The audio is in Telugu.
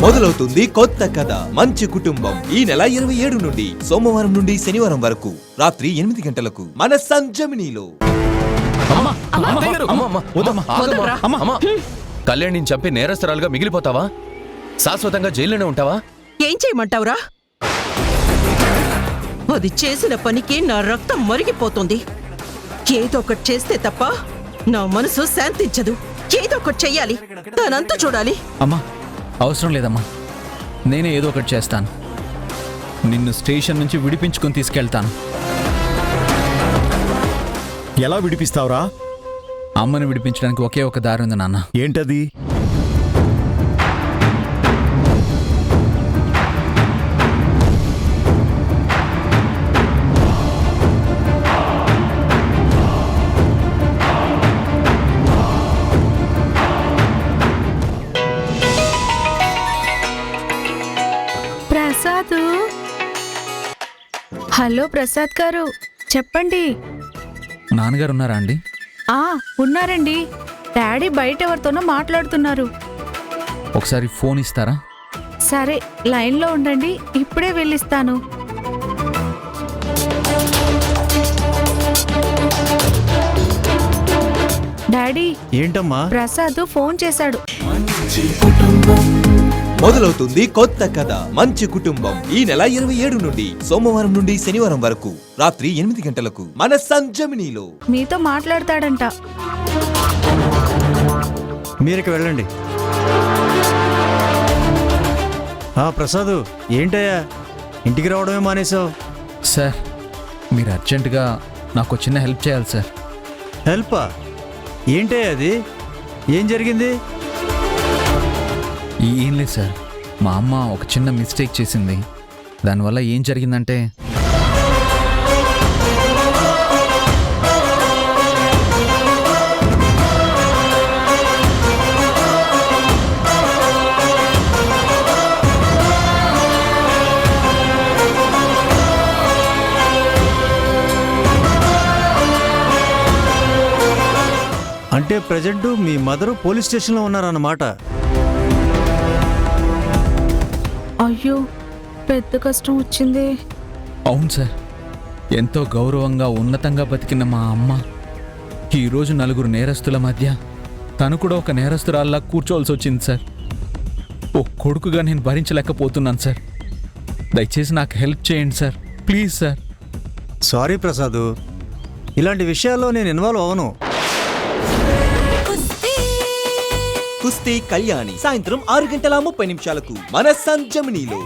మొదలవుతుంది కొత్త కథ మంచి కుటుంబం ఈ నెల 27 నుండి సోమవారం నుండి శనివారం వరకు రాత్రి 8 గంటలకు మన సంజమినిలో. కళ్యాణిని చంపి నేరస్తురాలుగా మిగిలిపోతావా? శాశ్వతంగా జైల్లోనే ఉంటావా? ఏం చేయమంటావురా? అది చేసిన పనికి నా రక్తం మరిగిపోతుంది. ఏదో ఒకటి చేస్తే తప్ప నా మనసు శాంతించదు. ఏదో ఒకటి చెయ్యాలి, దానంతా చూడాలి. అమ్మా, అవసరం లేదమ్మా, నేనే ఏదో ఒకటి చేస్తాను. నిన్ను స్టేషన్ నుంచి విడిపించుకొని తీసుకెళ్తాను. ఎలా విడిపిస్తావురా? అమ్మని విడిపించడానికి ఒకే ఒక దారి ఉంది నాన్న. ఏంటది? ప్రసాద్. హలో ప్రసాద్ గారు, చెప్పండి. నాన్నగారు ఉన్నారా అండి? ఉన్నారండి. డాడీ బయట ఎవరితోనో మాట్లాడుతున్నారు. ఒకసారి ఫోన్ ఇస్తారా? సరే, లైన్లో ఉండండి, ఇప్పుడే వెళ్ళిస్తాను. డాడీ, ఏంటమ్మా? ప్రసాద్ ఫోన్ చేశాడు. మొదలవుతుంది కొత్త కథ మంచి కుటుంబం ఈ నెల 27 నుండి సోమవారం నుండి శనివారం వరకు రాత్రి 8 గంటలకు మన సంజమినిలో. మీతో మాట్లాడతాడంట. మీరిక వెళ్ళండి. ప్రసాద్, ఏంటయ్యా ఇంటికి రావడమే మానేశావు? సార్, మీరు అర్జెంటుగా నాకు చిన్న హెల్ప్ చేయాలి సార్. హెల్పా? ఏంటయ్యా అది? ఏం జరిగింది? ఏం లేదు సార్, మా అమ్మ ఒక చిన్న మిస్టేక్ చేసింది. దానివల్ల ఏం జరిగిందంటే, అంటే ప్రజెంట్ మీ మదరు పోలీస్ స్టేషన్లో ఉన్నారన్నమాట. అయ్యో, పెద్ద కష్టం వచ్చింది. అవును సార్, ఎంతో గౌరవంగా ఉన్నతంగా బతికిన మా అమ్మ ఈరోజు 4 నేరస్తుల మధ్య తను కూడా ఒక నేరస్తురాల్లా కూర్చోవలసి వచ్చింది సార్. ఓ కొడుకుగా నేను భరించలేకపోతున్నాను సార్. దయచేసి నాకు హెల్ప్ చేయండి sir, please sir. Sorry Prasad, ఇలాంటి విషయాల్లో నేను ఇన్వాల్వ్ అవను. కుస్తీ కళ్యాణి సాయంత్రం 6:30 మన సంజమినిలో.